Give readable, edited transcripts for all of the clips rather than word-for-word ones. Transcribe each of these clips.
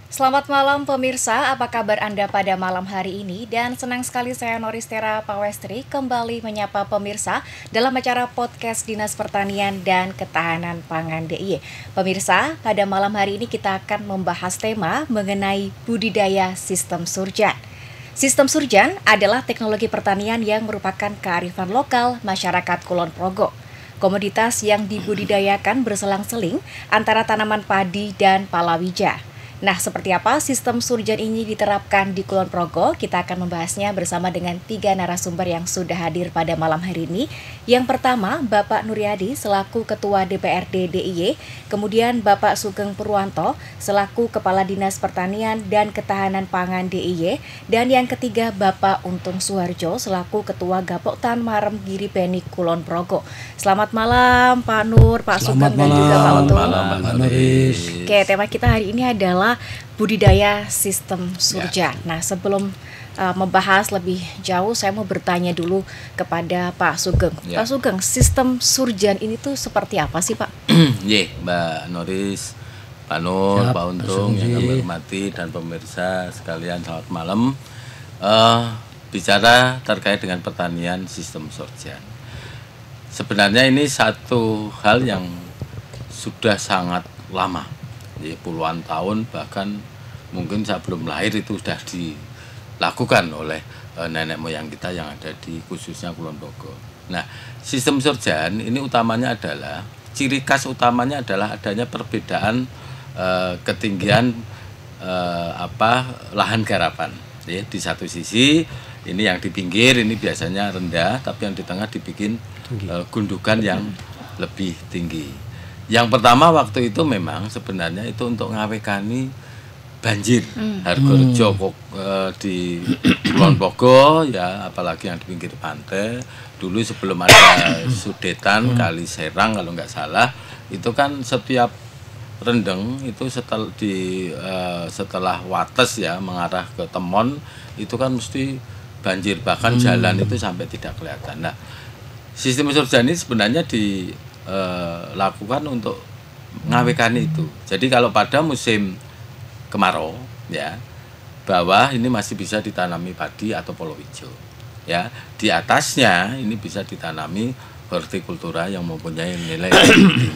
Selamat malam pemirsa, apa kabar Anda pada malam hari ini? Dan senang sekali saya Noristera Pawestri kembali menyapa pemirsa dalam acara podcast Dinas Pertanian dan Ketahanan Pangan DIY. Pemirsa, pada malam hari ini kita akan membahas tema mengenai budidaya sistem surjan. Sistem surjan adalah teknologi pertanian yang merupakan kearifan lokal masyarakat Kulon Progo. Komoditas yang dibudidayakan berselang-seling antara tanaman padi dan palawija. Nah, seperti apa sistem surjan ini diterapkan di Kulon Progo? Kita akan membahasnya bersama dengan 3 narasumber yang sudah hadir pada malam hari ini. Yang pertama, Bapak Nuryadi selaku Ketua DPRD DIY, kemudian Bapak Sugeng Purwanto selaku Kepala Dinas Pertanian dan Ketahanan Pangan DIY, dan yang ketiga Bapak Untung Suharjo selaku Ketua Gapoktan Marem Giri Peni Kulon Progo. Selamat malam Pak Nur, Pak Sugeng dan juga Pak Untung. Selamat malam, Noris. Oke, tema kita hari ini adalah budidaya sistem surjan. Nah, sebelum membahas lebih jauh, saya mau bertanya dulu kepada Pak Sugeng. Pak Sugeng, sistem surjan ini tuh seperti apa sih, Pak? Mbak Noris, Pak Nur, Pak Untung yang kami hormati dan pemirsa sekalian, selamat malam. Bicara terkait dengan pertanian sistem surjan. Sebenarnya ini satu hal yang sudah sangat lama. Puluhan tahun, bahkan mungkin sebelum lahir itu sudah dilakukan oleh nenek moyang kita yang ada di khususnya Kulon Progo. Nah, sistem surjan ini utamanya adalah, ciri khas utamanya adalah adanya perbedaan ketinggian lahan garapan. Di satu sisi ini yang di pinggir ini biasanya rendah, tapi yang di tengah dibikin gundukan yang lebih tinggi. Yang pertama waktu itu memang sebenarnya itu untuk ngawekani banjir Hargorejo di Kulon Progo ya, apalagi yang di pinggir pantai. Dulu sebelum ada sudetan Kali Serang kalau nggak salah, itu kan setiap rendeng itu setelah Wates ya mengarah ke Temon itu kan mesti banjir, bahkan jalan itu sampai tidak kelihatan. Nah, sistem surjan ini sebenarnya lakukan untuk ngawekan itu. Jadi kalau pada musim kemarau ya, bawah ini masih bisa ditanami padi atau palawija. Ya, di atasnya ini bisa ditanami hortikultura yang mempunyai nilai tinggi.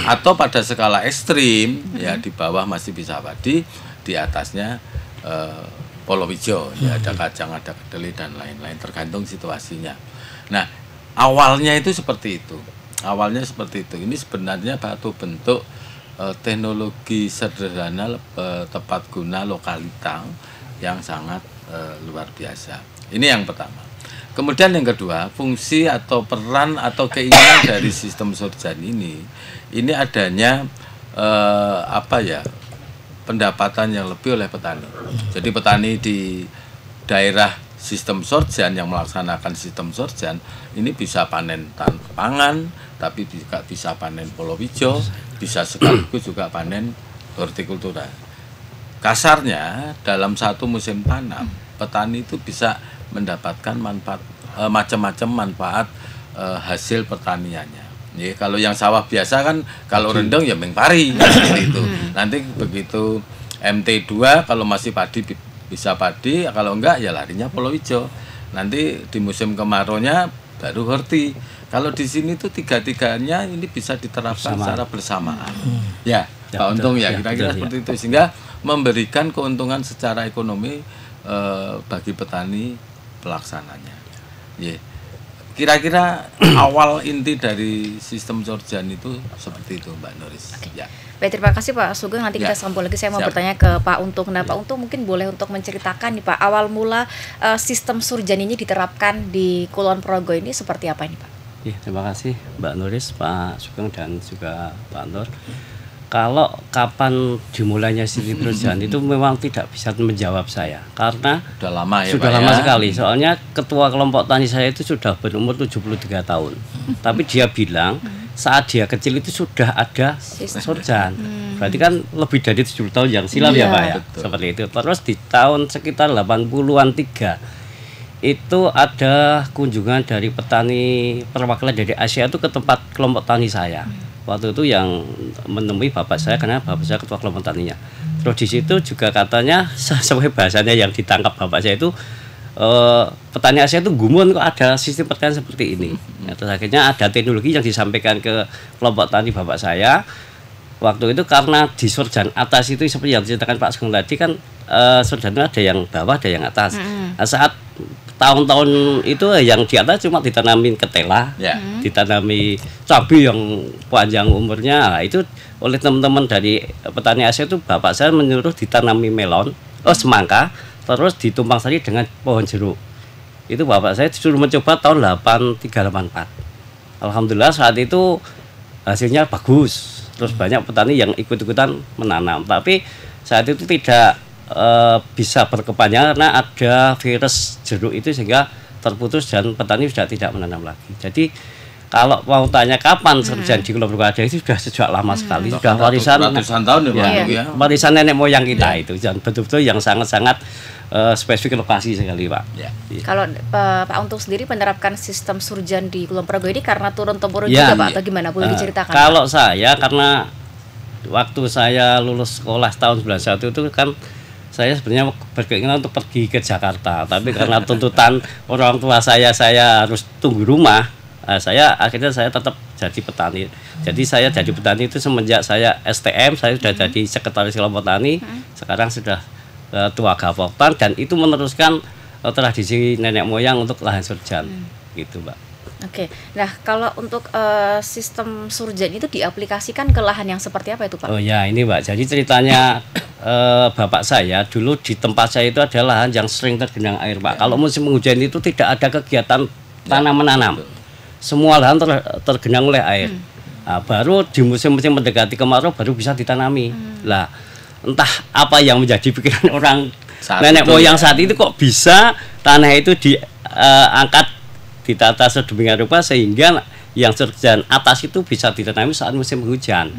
Atau pada skala ekstrim ya, di bawah masih bisa padi, di atasnya palawija, ya ada kacang, ada kedelai dan lain-lain tergantung situasinya. Nah, awalnya itu seperti itu. Awalnya seperti itu. Ini sebenarnya satu bentuk teknologi sederhana tepat guna lokalita yang sangat luar biasa. Ini yang pertama. Kemudian yang kedua, fungsi atau peran atau keinginan dari sistem surjan ini adanya pendapatan yang lebih oleh petani. Jadi petani di daerah sistem surjan yang melaksanakan sistem surjan ini bisa panen pangan, tapi juga bisa panen palawija, bisa sekaligus juga panen hortikultura. Kasarnya dalam satu musim tanam, petani itu bisa mendapatkan manfaat macam-macam manfaat hasil pertaniannya. Ya, kalau yang sawah biasa kan kalau rendeng ya mengpari seperti itu. Nanti begitu MT2 kalau masih padi bisa padi, kalau enggak ya larinya palawija. Nanti di musim kemaraunya baru horti. Kalau di sini tuh tiga-tiganya ini bisa diterapkan secara bersamaan. Ya, Pak Untung ya, kira-kira seperti itu, sehingga memberikan keuntungan secara ekonomi bagi petani pelaksananya. Ya. Kira-kira awal inti dari sistem surjan itu seperti itu, Mbak Noris. Ya. Baik, terima kasih Pak Sugeng. Nanti kita sambung lagi. Saya mau bertanya ke Pak Untung. Nah, Pak Untung mungkin boleh untuk menceritakan nih Pak, awal mula sistem surjan ini diterapkan di Kulon Progo ini seperti apa ini Pak? Ya, terima kasih Mbak Noris, Pak Sugeng dan juga Pak Nur. Kalau kapan dimulainya sistem surjan itu memang tidak bisa menjawab saya karena sudah lama ya, sudah Pak, lama sekali. Soalnya ketua kelompok tani saya itu sudah berumur 73 tahun. Tapi dia bilang saat dia kecil itu sudah ada surjan. Berarti kan lebih dari 70 tahun yang silam ya Pak ya. Betul. Seperti itu. Terus di tahun sekitar 80-an 3 itu ada kunjungan dari petani perwakilan dari Asia itu ke tempat kelompok tani saya. Waktu itu yang menemui bapak saya karena bapak saya ketua kelompok taninya. Terus di situ juga katanya sesuai bahasanya yang ditangkap bapak saya itu petani Asia itu gumun kok ada sistem pertanian seperti ini. Terus akhirnya ada teknologi yang disampaikan ke kelompok tani bapak saya. Waktu itu karena di surjan atas itu seperti yang diceritakan Pak Sugeng tadi kan surjan itu ada yang bawah ada yang atas. Nah, saat tahun-tahun itu yang di atas cuma ditanamin ketela, ditanami cabai yang panjang umurnya. Nah, itu oleh teman-teman dari petani Asia itu bapak saya menyuruh ditanami melon, semangka, terus ditumpang sari dengan pohon jeruk. Itu bapak saya disuruh mencoba tahun 8384. Alhamdulillah saat itu hasilnya bagus. Terus banyak petani yang ikut-ikutan menanam. Tapi saat itu tidak bisa berkepanjangan karena ada virus jeruk itu sehingga terputus dan petani sudah tidak menanam lagi. Jadi kalau mau tanya kapan surjan di Kulon Progo ada itu sudah sejak lama sekali, sudah warisan ratusan tahun ya. Warisan nenek moyang kita itu, dan betul-betul yang sangat-sangat spesifik lokasi sekali Pak. Kalau Pak Untung sendiri menerapkan sistem surjan di Kulon Progo ini karena turun temurun juga Pak, atau gimana? Boleh diceritakan? Kalau saya karena waktu saya lulus sekolah tahun 91 itu kan saya sebenarnya berkeinginan untuk pergi ke Jakarta, tapi karena tuntutan orang tua saya harus tunggu rumah. Akhirnya saya tetap jadi petani. Jadi saya jadi petani itu semenjak saya STM, saya sudah jadi sekretaris kelompok tani. Sekarang sudah tua Gapoktan dan itu meneruskan tradisi nenek moyang untuk lahan surjan, gitu Mbak. Oke, nah kalau untuk sistem surjan itu diaplikasikan ke lahan yang seperti apa itu Pak? Oh ya ini Mbak, jadi ceritanya bapak saya dulu di tempat saya itu ada lahan yang sering tergenang air Pak. Kalau musim hujan itu tidak ada kegiatan tanam menanam, semua lahan tergenang oleh air. Nah, baru di musim-musim mendekati kemarau baru bisa ditanami. Lah entah apa yang menjadi pikiran orang nenek moyang saat itu kok bisa tanah itu diangkat ditata sedemikian rupa sehingga yang surjan atas itu bisa ditanami saat musim hujan.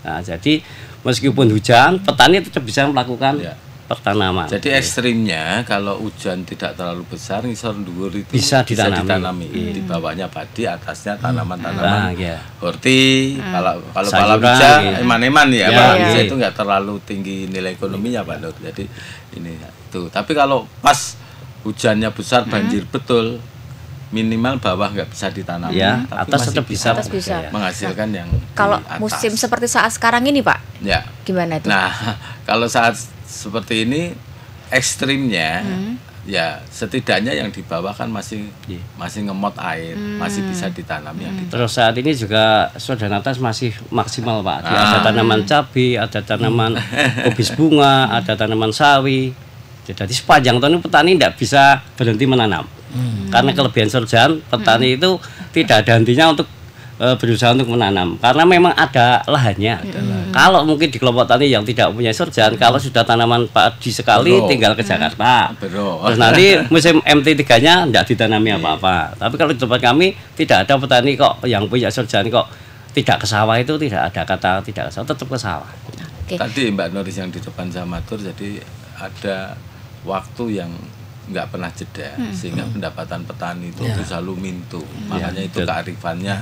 Nah, jadi meskipun hujan, petani tetap bisa melakukan pertanaman. Jadi ekstrimnya kalau hujan tidak terlalu besar, ngisor dhuwur itu bisa ditanami. Di bawahnya padi, atasnya tanaman-tanaman horti. Kalau sayuran, palawija eman-eman ya, ya. itu nggak terlalu tinggi nilai ekonominya Pak Nur. Jadi ini tuh. Tapi kalau pas hujannya besar banjir betul, minimal bawah nggak bisa ditanam, ya, tapi atas masih tetap bisa menghasilkan yang kalau di atas. Musim seperti saat sekarang ini Pak, ya gimana itu? Nah kalau saat seperti ini ekstrimnya ya setidaknya yang di bawah kan masih ngemot air, masih bisa ditanam yang di terus saat ini juga surjan atas masih maksimal Pak. Ada tanaman cabai, ada tanaman kubis bunga, ada tanaman sawi. Jadi sepanjang tahun petani tidak bisa berhenti menanam. Karena kelebihan surjan, petani itu tidak ada hentinya untuk berusaha untuk menanam. Karena memang ada lahannya. Kalau mungkin di kelompok tani yang tidak punya surjan, kalau sudah tanaman padi sekali tinggal ke Jakarta. Terus nanti musim MT3-nya tidak ditanami apa-apa. Tapi kalau di tempat kami tidak ada petani kok yang punya surjan kok tidak ke sawah, itu tidak ada kata tidak ke sawah, tetap ke sawah. Tadi Mbak Noris yang di depan saya matur, jadi ada waktu yang nggak pernah jeda sehingga pendapatan petani itu selalu mintu. Makanya itu kearifannya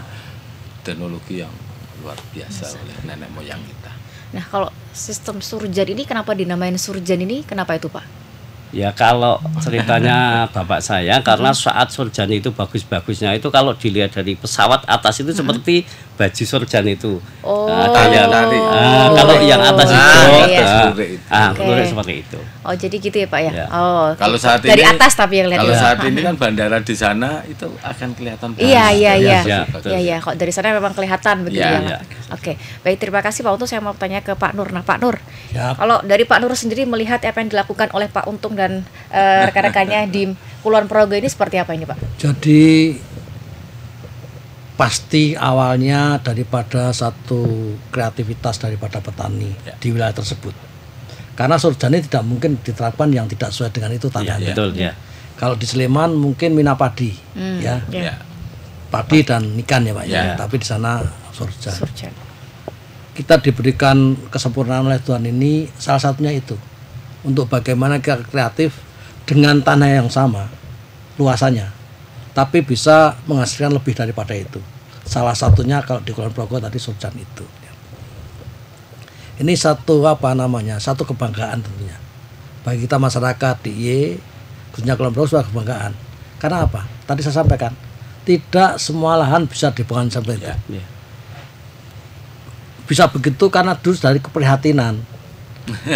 teknologi yang luar biasa oleh nenek moyang kita. Nah kalau sistem surjan ini kenapa dinamain surjan ini? Kenapa itu Pak? Ya kalau ceritanya bapak saya karena saat surjan itu bagus-bagusnya itu kalau dilihat dari pesawat atas itu seperti baju surjan itu. Kalau yang atas itu peluru seperti itu. Oh jadi gitu ya Pak ya. Ya. Oh kalau saat dari ini, atas tapi yang lihat. Kalau saat ini kan bandara di sana itu akan kelihatan. Iya. Kok dari sana memang kelihatan begitu ya. Oke, baik, terima kasih Pak Untung. Saya mau tanya ke Pak Nur. Nah Pak Nur, kalau dari Pak Nur sendiri melihat apa yang dilakukan oleh Pak Untung dan rekan-rekannya di Kulon Progo ini seperti apa ini Pak? Jadi pasti awalnya daripada satu kreativitas daripada petani di wilayah tersebut. Karena surjan ini tidak mungkin diterapkan yang tidak sesuai dengan itu tanahnya. Betul, ya. Kalau di Sleman mungkin minapadi, padi dan ikan ya Pak ya. Tapi di sana surjan. Kita diberikan kesempurnaan oleh Tuhan ini, salah satunya itu untuk bagaimana kita kreatif dengan tanah yang sama luasannya, tapi bisa menghasilkan lebih daripada itu. Salah satunya kalau di Kulon Progo tadi surjan itu. Ini satu satu kebanggaan tentunya bagi kita masyarakat DIY, khususnya Kulon Progo, sebuah kebanggaan. Karena apa? Tadi saya sampaikan, tidak semua lahan bisa dibangun seperti itu. Bisa begitu karena dulu dari keprihatinan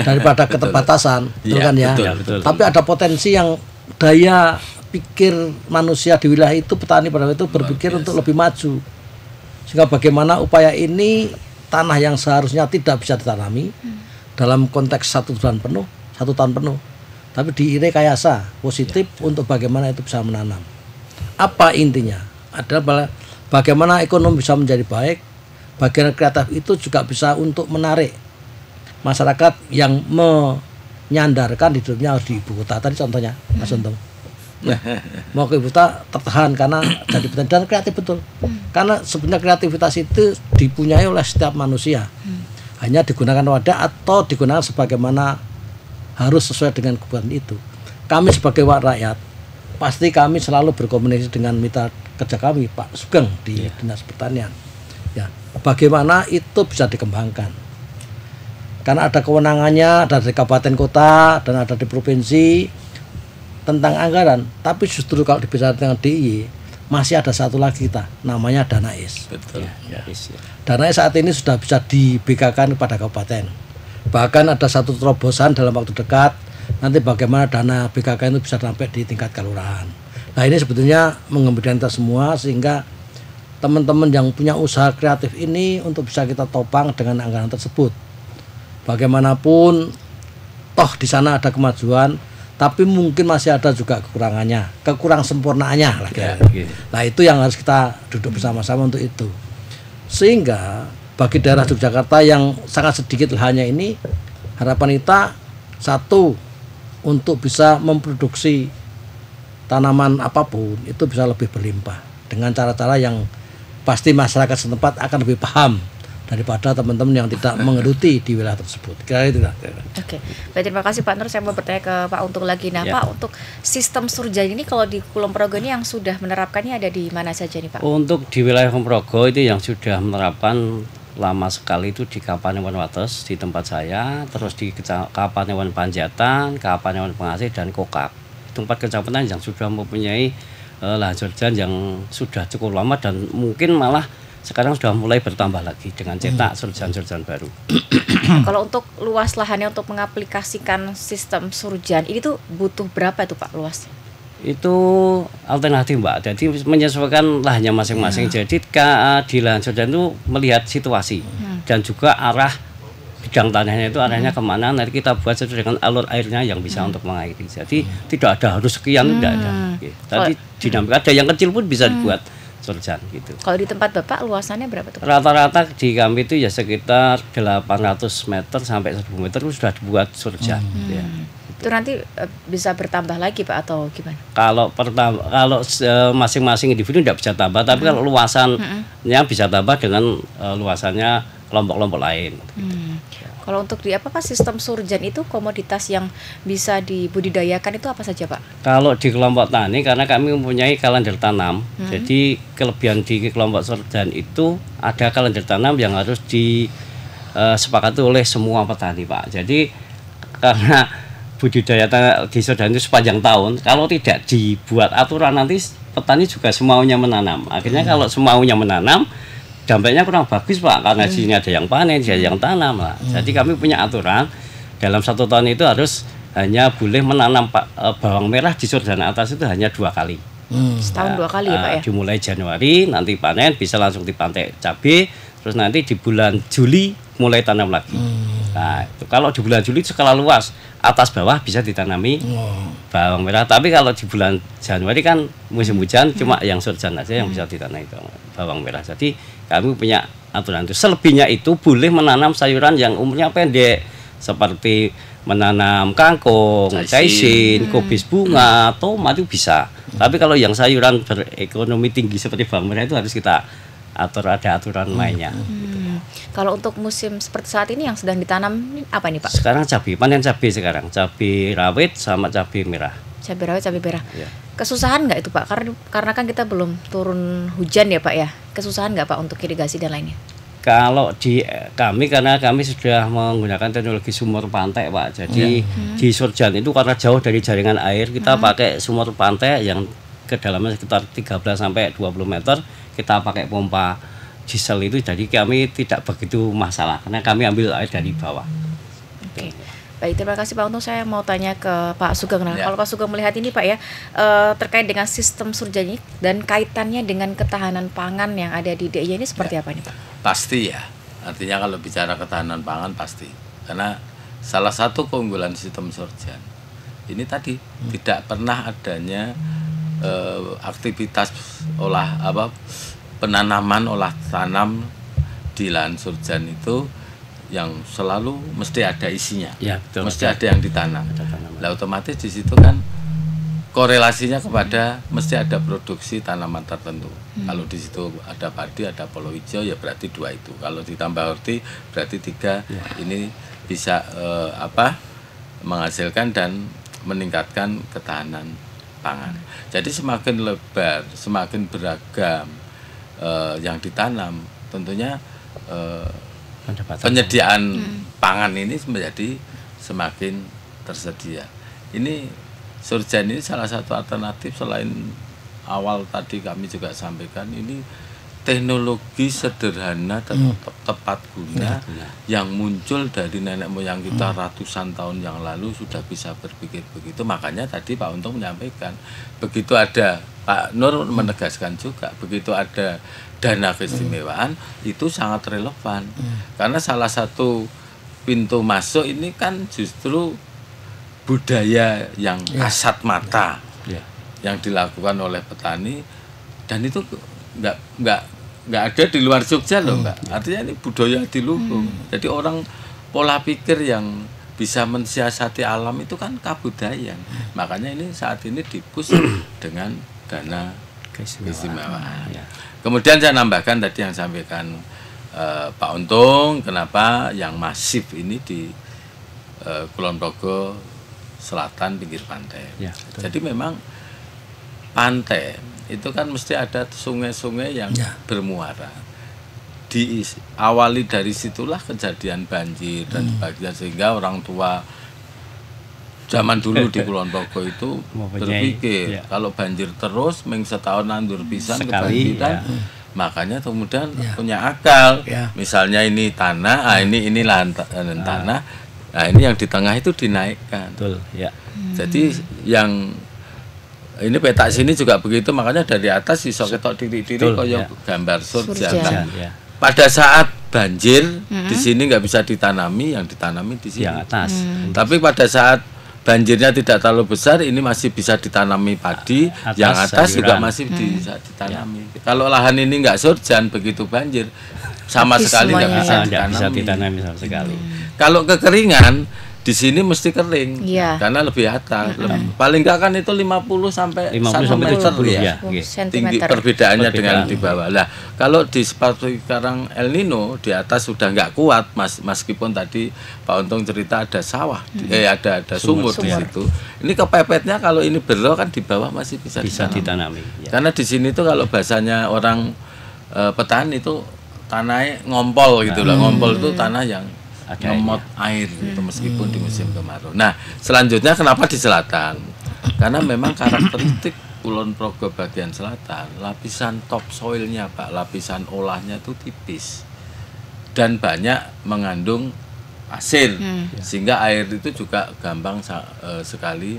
daripada keterbatasan, betul kan ya? Betul. Tapi ada potensi yang daya pikir manusia di wilayah itu, petani pada waktu itu berpikir untuk lebih maju. Sehingga bagaimana upaya ini tanah yang seharusnya tidak bisa ditanami dalam konteks 1 tahun penuh, tapi direkayasa positif untuk bagaimana itu bisa menanam. Apa intinya? Adalah bagaimana ekonomi bisa menjadi baik, bagian kreatif itu juga bisa untuk menarik masyarakat yang menyandarkan hidupnya harus di ibu kota. Tadi contohnya Mas Untung, mau ke ibu kota tertahan karena jadi petani, dan kreatif betul. Karena sebenarnya kreativitas itu dipunyai oleh setiap manusia, hanya digunakan wadah atau digunakan sebagaimana harus sesuai dengan kebutuhan itu. Kami sebagai rakyat pasti kami selalu berkomunikasi dengan mitra kerja kami, Pak Sugeng di Dinas Pertanian. Ya, bagaimana itu bisa dikembangkan? Karena ada kewenangannya, ada di kabupaten kota dan ada di provinsi tentang anggaran. Tapi justru kalau dibicara dengan DIY masih ada satu lagi kita, namanya Danais. Betul. Danais saat ini sudah bisa di-BK-kan kepada kabupaten. Bahkan ada satu terobosan dalam waktu dekat, nanti bagaimana dana BKK itu bisa sampai di tingkat kelurahan. Nah, ini sebetulnya mengembirakan kita semua, sehingga teman-teman yang punya usaha kreatif ini untuk bisa kita topang dengan anggaran tersebut. Bagaimanapun toh di sana ada kemajuan, tapi mungkin masih ada juga kekurangannya, kekurang sempurnaannya lah. Nah, itu yang harus kita duduk bersama-sama untuk itu. Sehingga bagi daerah Yogyakarta yang sangat sedikit lahannya ini, harapan kita satu, untuk bisa memproduksi tanaman apapun itu bisa lebih berlimpah dengan cara-cara yang pasti masyarakat setempat akan lebih paham daripada teman-teman yang tidak mengeruti di wilayah tersebut. Kira itu lah. Oke, baik, terima kasih Pak Nur. Saya mau bertanya ke Pak Untung lagi. Nah, Pak, untuk sistem surjan ini kalau di Kulon Progo ini yang sudah menerapkannya ada di mana saja nih Pak? Untuk di wilayah Kulon Progo itu yang sudah menerapkan lama sekali itu di Kapanewon Wates di tempat saya, terus di Kapanewon Panjatan, Kapanewon Pengasih, dan Kokak. Itu 4 kecamatan yang sudah mempunyai lahan surjan yang sudah cukup lama dan mungkin malah sekarang sudah mulai bertambah lagi dengan cetak surjan-surjan baru. Kalau untuk luas lahannya untuk mengaplikasikan sistem surjan ini tuh butuh berapa itu Pak luasnya? Itu alternatif Mbak, jadi menyesuaikan lahannya masing-masing. Jadi di lahan surjan itu melihat situasi dan juga arah bidang tanahnya itu arahnya kemana, nanti kita buat sesuai dengan alur airnya yang bisa untuk mengairi. Jadi tidak ada harus sekian, tidak ada. Tadi dinamika ada yang kecil pun bisa dibuat surjan gitu. Kalau di tempat Bapak luasannya berapa tuh? Rata-rata di kami itu ya sekitar 800 meter sampai 1000 meter itu sudah dibuat surjan. Ya. Itu nanti bisa bertambah lagi Pak atau gimana? Kalau masing-masing individu tidak bisa tambah, tapi kalau luasannya bisa tambah dengan luasannya kelompok-kelompok lain. Kalau untuk di apa Pak sistem surjan itu komoditas yang bisa dibudidayakan itu apa saja Pak? Kalau di kelompok tani karena kami mempunyai kalender tanam, jadi kelebihan di kelompok surjan itu ada kalender tanam yang harus disepakati oleh semua petani Pak. Jadi karena budidaya di surjan itu sepanjang tahun, kalau tidak dibuat aturan nanti petani juga semaunya menanam. Akhirnya kalau semaunya menanam, dampaknya kurang bagus Pak, karena di sini ada yang panen, ada yang tanam lah. Jadi kami punya aturan dalam 1 tahun itu harus hanya boleh menanam bawang merah di surjan atas itu hanya 2 kali. Setahun 2 kali ya Pak ya? Dimulai Januari, nanti panen bisa langsung dipantai cabai, terus nanti di bulan Juli mulai tanam lagi. Nah, itu kalau di bulan Juli skala luas atas bawah bisa ditanami bawang merah. Tapi kalau di bulan Januari kan musim hujan, cuma yang surjan aja yang bisa ditanami bawang merah. Jadi kami punya aturan itu. Selebihnya itu boleh menanam sayuran yang umurnya pendek seperti menanam kangkung, caisin, kubis bunga, tomat itu bisa. Tapi kalau yang sayuran berekonomi tinggi seperti bawang merah itu harus kita atur, ada aturan mainnya. Kalau untuk musim seperti saat ini yang sedang ditanam apa nih Pak? Sekarang cabai, panen cabai sekarang, cabai rawit sama cabai merah. Cabai rawit, cabai merah. Ya. Kesusahan nggak itu Pak? Karena kan kita belum turun hujan ya Pak ya. Kesusahan nggak Pak untuk irigasi dan lainnya? Kalau di kami, karena kami sudah menggunakan teknologi sumur pantai Pak, jadi di Surjan itu karena jauh dari jaringan air, kita pakai sumur pantai yang kedalaman sekitar 13 sampai 20 meter, kita pakai pompa diesel itu, jadi kami tidak begitu masalah karena kami ambil air dari bawah. Oke. Baik, terima kasih Pak. Untuk saya mau tanya ke Pak Sugeng. Nah, kalau Pak Sugeng melihat ini Pak ya, terkait dengan sistem Surjan ini dan kaitannya dengan ketahanan pangan yang ada di DIY ini seperti apa nih Pak? Pasti ya, artinya kalau bicara ketahanan pangan pasti. Karena salah satu keunggulan sistem Surjan ini tadi tidak pernah adanya aktivitas penanaman olah tanam di lahan Surjan itu yang selalu mesti ada isinya, Ya, betul, mesti betul. ada yang ditanam. Lah otomatis di situ kan korelasinya kepada mesti ada produksi tanaman tertentu. Kalau di situ ada padi, ada polo hijau, ya berarti 2 itu. Kalau ditambah horti berarti 3. Ini bisa menghasilkan dan meningkatkan ketahanan pangan. Jadi semakin lebar, semakin beragam yang ditanam, tentunya penyediaan pangan ini menjadi semakin tersedia. Ini Surjan ini salah satu alternatif selain awal tadi kami juga sampaikan, ini teknologi sederhana dan tepat guna yang muncul dari nenek moyang kita ratusan tahun yang lalu sudah bisa berpikir begitu. Makanya tadi Pak Untung menyampaikan, begitu ada, Pak Nur menegaskan juga, begitu ada dana keistimewaan itu sangat relevan. Karena salah satu pintu masuk ini kan justru budaya yang kasat mata yang dilakukan oleh petani, dan itu nggak ada di luar Jogja loh Mbak. Artinya ini budaya di luhur. Jadi orang pola pikir yang bisa mensiasati alam itu kan kabudayan. Makanya ini saat ini dipus dengan dana keistimewaan. Kemudian saya nambahkan tadi yang sampaikan Pak Untung, kenapa yang masif ini di Kulon Progo Selatan pinggir pantai. Jadi memang pantai itu kan mesti ada sungai-sungai yang bermuara. Diawali dari situlah kejadian banjir dan sebagainya, sehingga orang tua zaman dulu di Kulon Progo itu berpikir kalau banjir terus setahun nandur pisan kebanjiran, makanya kemudian punya akal. Misalnya ini tanah, ini lahan tanah, nah ini yang di tengah itu dinaikkan. Jadi yang ini peta sini juga begitu, makanya dari atas iso ketok titik-titik koyo gambar Surjan. Pada saat banjir di sini nggak bisa ditanami, yang ditanami di sini atas. Tapi pada saat banjirnya tidak terlalu besar, ini masih bisa ditanami padi, yang atas juga masih bisa ditanami. Kalau lahan ini nggak Surjan, begitu banjir sama sekali nggak bisa ditanami sama sekali. Kalau kekeringan di sini mesti kering, karena lebih atas. Paling nggak kan itu 50 sampai 1 meter ya. Tinggi perbedaannya dengan di bawah. Lah kalau di seperti sekarang El Nino di atas sudah nggak kuat, meskipun tadi Pak Untung cerita ada sawah, ada sumur di situ. Ini kepepetnya kalau ini berlo kan di bawah masih bisa ditanami. Karena di sini tuh kalau bahasanya orang petani itu tanahnya ngompol gitu lah. Ngompol itu tanah yang ngemot air gitu, meskipun di musim kemarau. Nah, selanjutnya kenapa di selatan? Karena memang karakteristik Kulon Progo bagian selatan, lapisan topsoilnya Pak, lapisan olahnya itu tipis dan banyak mengandung pasir, sehingga air itu juga gampang sekali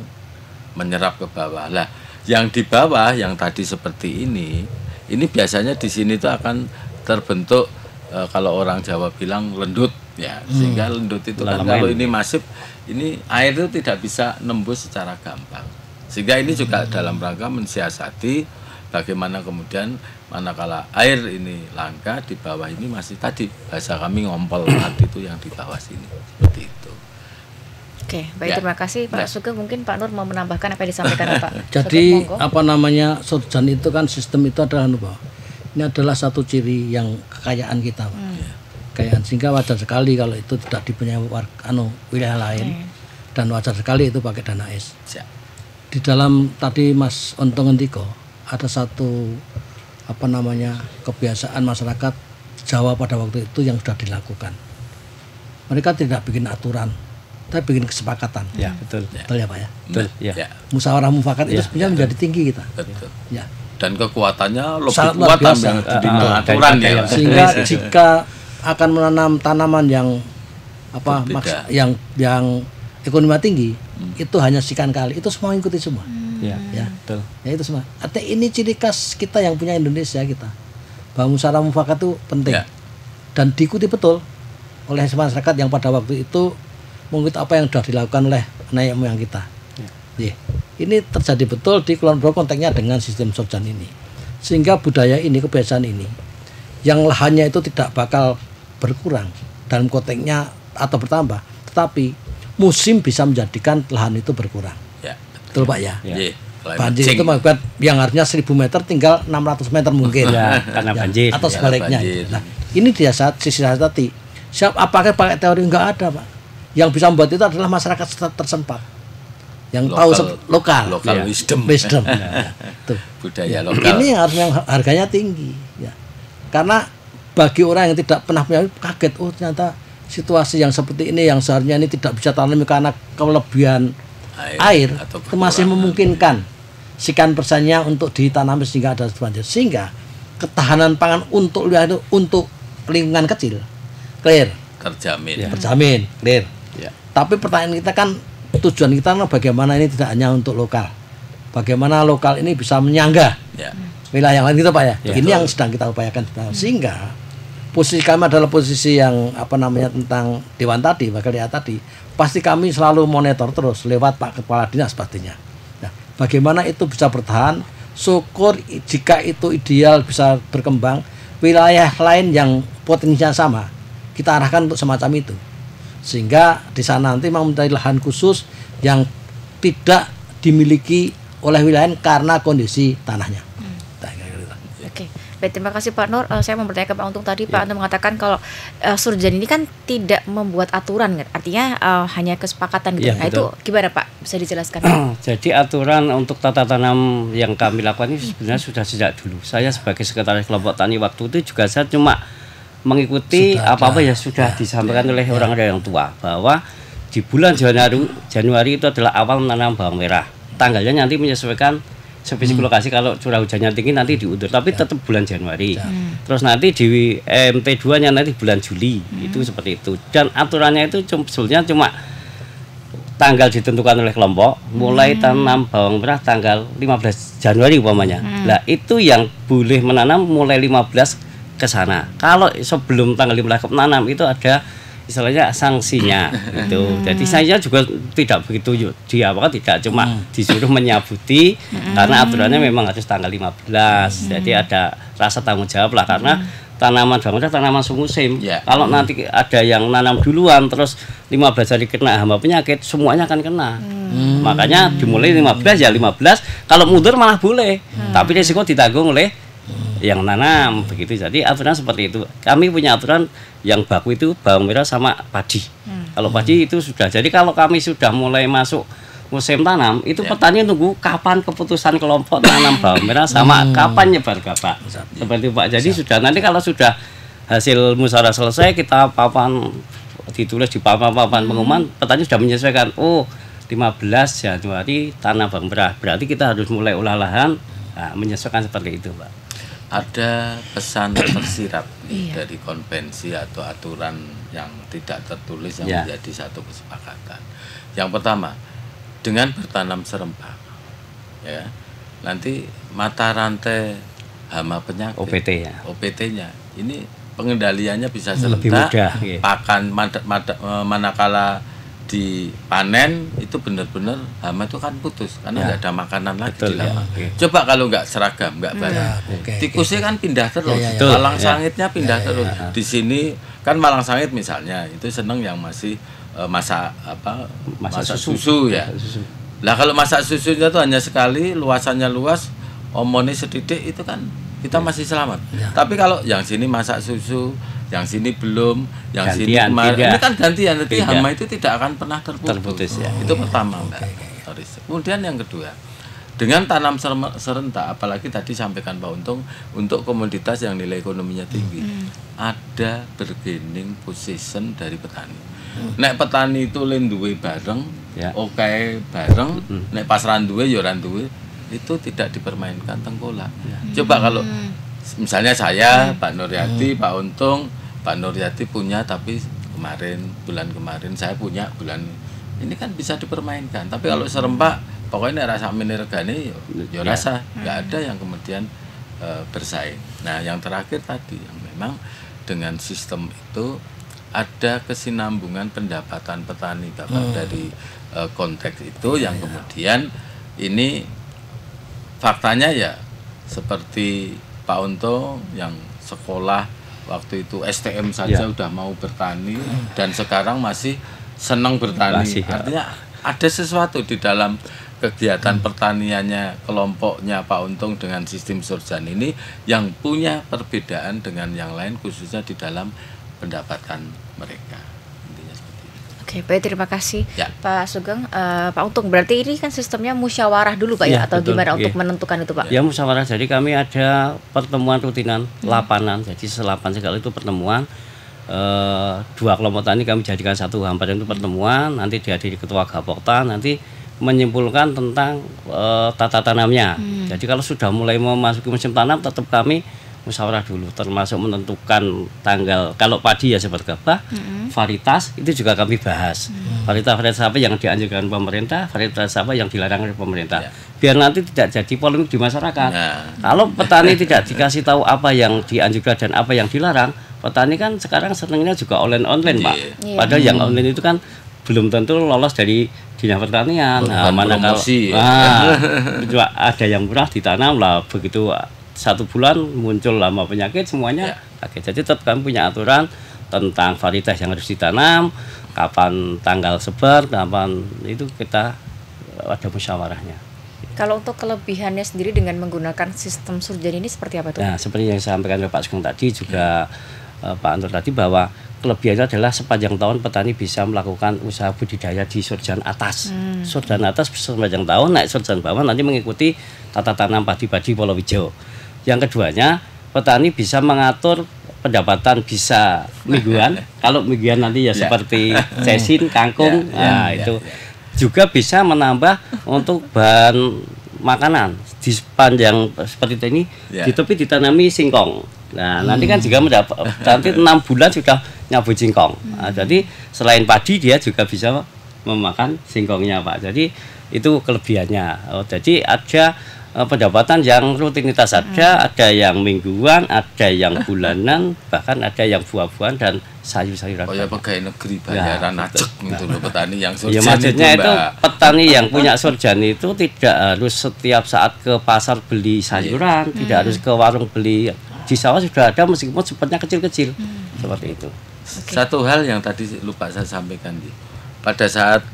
menyerap ke bawah. Lah, yang di bawah yang tadi seperti ini biasanya di sini tuh akan terbentuk kalau orang Jawa bilang lendut. Ya, sehingga lendut itu kan kalau ini masif, ini air itu tidak bisa nembus secara gampang. Sehingga ini juga dalam rangka mensiasati bagaimana kemudian manakala air ini langka, di bawah ini masih tadi bahasa kami ngompol tadi itu yang di bawah sini, seperti itu. Oke, baik, terima kasih Pak Sugeng. Mungkin Pak Nur mau menambahkan apa yang disampaikan Pak. Jadi Surjan itu kan sistem itu adalah ini adalah satu ciri yang kekayaan kita Pak. Sehingga wajar sekali kalau itu tidak dipunyai wilayah lain, dan wajar sekali itu pakai dana es. Di dalam tadi Mas Untung ngendiko ada satu kebiasaan masyarakat Jawa pada waktu itu yang sudah dilakukan. Mereka tidak bikin aturan, tapi bikin kesepakatan. Ya, betul. Betul ya Pak ya? Betul, ya. Musyawarah mufakat itu sebenarnya menjadi tinggi kita. Betul. Ya. Dan kekuatannya lebih Sangat kuat luar biasa. dibanding aturan ya. Sehingga jika akan menanam tanaman yang yang ekonomi tinggi, itu hanya sekian kali, itu semua mengikuti semua. Ya, betul. Ya itu semua. Artinya ini ciri khas kita yang punya Indonesia kita. Bahwa musyawarah mufakat itu penting. Ya. Dan diikuti betul oleh masyarakat yang pada waktu itu mengikuti apa yang sudah dilakukan oleh nenek moyang kita. Ya. Ini terjadi betul di Kulon Progo konteksnya dengan sistem sorjan ini. Sehingga budaya ini, kebiasaan ini, yang lahannya itu tidak bakal berkurang dalam konteksnya atau bertambah, tetapi musim bisa menjadikan lahan itu berkurang. Ya. Betul Pak ya? Iya. Banjir itu mengakibat yang harusnya 1000 meter tinggal 600 meter mungkin. Ya, karena banjir. Atau sebaliknya. Banjir. Nah, ini dia sisi tadi. Apakah pakai teori enggak ada, Pak? Yang bisa membuat itu adalah masyarakat tersempat. Yang tahu lokal wisdom. Ya. Tuh. Budaya lokal. Ini yang harganya tinggi, ya. Karena bagi orang yang tidak pernah punya kaget, oh ternyata situasi yang seperti ini yang seharusnya ini tidak bisa tanami karena kelebihan air itu masih memungkinkan sekian persennya untuk ditanami sehingga ada banjir, sehingga ketahanan pangan untuk wilayah itu untuk lingkungan kecil clear, terjamin clear. Ya. Tapi pertanyaan kita kan, tujuan kita adalah bagaimana ini tidak hanya untuk lokal, bagaimana lokal ini bisa menyangga wilayah yang lain gitu Pak ya. Ini yang sedang kita upayakan sehingga posisi kami adalah posisi yang tentang Dewan tadi, Wakil Rakyat tadi, pasti kami selalu monitor terus lewat Pak Kepala Dinas pastinya. Nah, bagaimana itu bisa bertahan, syukur jika itu ideal bisa berkembang, wilayah lain yang potensinya sama kita arahkan untuk semacam itu, sehingga di sana nanti memang mencari lahan khusus yang tidak dimiliki oleh wilayah karena kondisi tanahnya. Oke, baik, terima kasih Pak Nur. Saya mau bertanya ke Pak Untung tadi. Pak Untung mengatakan kalau Surjan ini kan tidak membuat aturan, kan? Artinya hanya kesepakatan gitu. Nah, itu gimana Pak? Bisa dijelaskan? Jadi aturan untuk tata tanam yang kami lakukan ini sebenarnya sudah sejak dulu. Saya sebagai sekretaris kelompok tani waktu itu juga saya cuma mengikuti apa-apa ya sudah disampaikan oleh orang yang tua, bahwa di bulan Januari itu adalah awal menanam bawang merah. Tanggalnya nanti menyesuaikan spesifik lokasi, kalau curah hujannya tinggi nanti diundur, tapi tetap bulan Januari. Terus nanti di MT2 nya nanti bulan Juli, itu seperti itu. Dan aturannya itu sebetulnya cuma tanggal ditentukan oleh kelompok, mulai tanam bawang merah tanggal 15 Januari umpamanya. Nah, itu yang boleh menanam mulai 15 ke sana. Kalau sebelum tanggal 15 menanam itu ada istilahnya sanksinya itu. Jadi saya juga tidak begitu diapakan, tidak cuma disuruh menyabuti karena aturannya memang harus tanggal 15. Jadi ada rasa tanggung jawab lah, karena tanaman bawang merah tanaman semusim. Kalau nanti ada yang nanam duluan terus 15 hari kena hama penyakit, semuanya akan kena. Makanya dimulai 15 ya 15, kalau mundur malah boleh. Tapi risiko ditanggung oleh yang nanam begitu. Jadi aturan seperti itu. Kami punya aturan yang baku itu bawang merah sama padi. Kalau padi itu sudah. Jadi kalau kami sudah mulai masuk musim tanam, itu petani tunggu kapan keputusan kelompok tanam bawang merah sama kapan nyebar gabak. Seperti itu Pak. Jadi sudah nanti kalau sudah hasil musyawarah selesai, kita papan ditulis di papan pengumuman, petani sudah menyesuaikan. Oh, 15 Januari tanam bawang merah. Berarti kita harus mulai olah lahan, menyesuaikan seperti itu Pak. Ada pesan tersirat dari konvensi atau aturan yang tidak tertulis yang menjadi satu kesepakatan. Yang pertama, dengan bertanam serempak, ya, nanti mata rantai hama penyakit OPT-nya ini pengendaliannya bisa serentak, pakan manakala dipanen itu benar-benar hama itu kan putus karena nggak ada makanan lagi di lapangan. Coba kalau nggak seragam, nggak banyak, tikusnya kan pindah terus, malang sangitnya pindah terus. Di sini kan malang sangit misalnya itu seneng yang masih masak susu ya. Lah kalau masak susunya tuh hanya sekali, luasannya luas, omonnya sedikit, itu kan kita masih selamat. Tapi kalau yang sini masak susu, yang sini belum, yang gantian, sini kemarin, ini kan gantian, nanti hama itu tidak akan pernah terputus ya. Itu pertama Mbak. Kemudian yang kedua, Dengan tanam serentak, apalagi tadi sampaikan Pak Untung, untuk komoditas yang nilai ekonominya tinggi, ada bargaining position dari petani. Nek petani itu duwe bareng, oke bareng, nek pasran duwe ya ora duwe, itu tidak dipermainkan tengkolak. Coba kalau misalnya saya, Pak Nuryati, Pak Untung, Pak Nuryati punya tapi bulan kemarin saya punya bulan ini kan bisa dipermainkan. Tapi kalau serempak pokoknya rasa regane ya rasa nggak ada yang kemudian bersaing. Nah yang terakhir tadi yang memang dengan sistem itu ada kesinambungan pendapatan petani Bapak dari konteks itu yang kemudian ini faktanya ya seperti Pak Untung yang sekolah waktu itu STM saja udah mau bertani dan sekarang masih senang bertani. Artinya ada sesuatu di dalam kegiatan pertaniannya kelompoknya Pak Untung dengan sistem Surjan ini yang punya perbedaan dengan yang lain khususnya di dalam pendapatan mereka. Intinya seperti itu. Oke, baik, terima kasih Pak Sugeng. Pak Untung, berarti ini kan sistemnya musyawarah dulu Pak ya atau betul, gimana untuk menentukan itu Pak? Ya musyawarah, jadi kami ada pertemuan rutinan lapanan, jadi selapan sekali itu pertemuan. Dua kelompok tani kami jadikan satu hamparan itu pertemuan, nanti dihadiri ketua Gapoktan, nanti menyimpulkan tentang tata tanamnya. Jadi kalau sudah mulai memasuki musim tanam tetap kami musyawarah dulu, termasuk menentukan tanggal. Kalau padi ya seperti gabah, varietas itu juga kami bahas. Varietas apa yang dianjurkan pemerintah, varietas apa yang dilarang oleh pemerintah. Biar nanti tidak jadi polemik di masyarakat. Kalau petani tidak dikasih tahu apa yang dianjurkan dan apa yang dilarang, petani kan sekarang senangnya juga online Pak. Padahal yang online itu kan belum tentu lolos dari dinas pertanian. Mana kalau ada yang murah ditanam lah, begitu 1 bulan muncul lama penyakit semuanya kaget. Jadi tetap kami punya aturan tentang varietas yang harus ditanam, kapan tanggal sebar, kapan itu kita ada musyawarahnya. Kalau untuk kelebihannya sendiri dengan menggunakan sistem Surjan ini seperti apa tuh? Nah, seperti yang disampaikan oleh Pak Sugeng tadi juga Pak Anton tadi bahwa kelebihannya adalah sepanjang tahun petani bisa melakukan usaha budidaya di Surjan atas. Surjan atas sepanjang tahun, naik Surjan bawah nanti mengikuti tata tanam padi-padi Palawija. Yang keduanya, petani bisa mengatur pendapatan bisa mingguan. Kalau mingguan nanti ya seperti cesin, kangkung, itu juga bisa menambah untuk bahan makanan di sepanjang seperti ini. Di tepi ditanami singkong. Nah nanti kan juga mendapat nanti 6 bulan sudah nyabu singkong. Nah, jadi selain padi dia juga bisa memakan singkongnya Pak. Jadi itu kelebihannya. Jadi ada pendapatan yang rutinitas ada yang mingguan, ada yang bulanan, bahkan ada yang buah-buahan dan sayur-sayuran. Oh ya pegawai negeri bayaran acek gitu loh petani yang Surjan. Ya maksudnya itu petani yang punya Surjan itu tidak harus setiap saat ke pasar beli sayuran, tidak harus ke warung beli. Di sawah sudah ada meskipun sepertinya kecil-kecil seperti itu. Satu hal yang tadi lupa saya sampaikan pada saat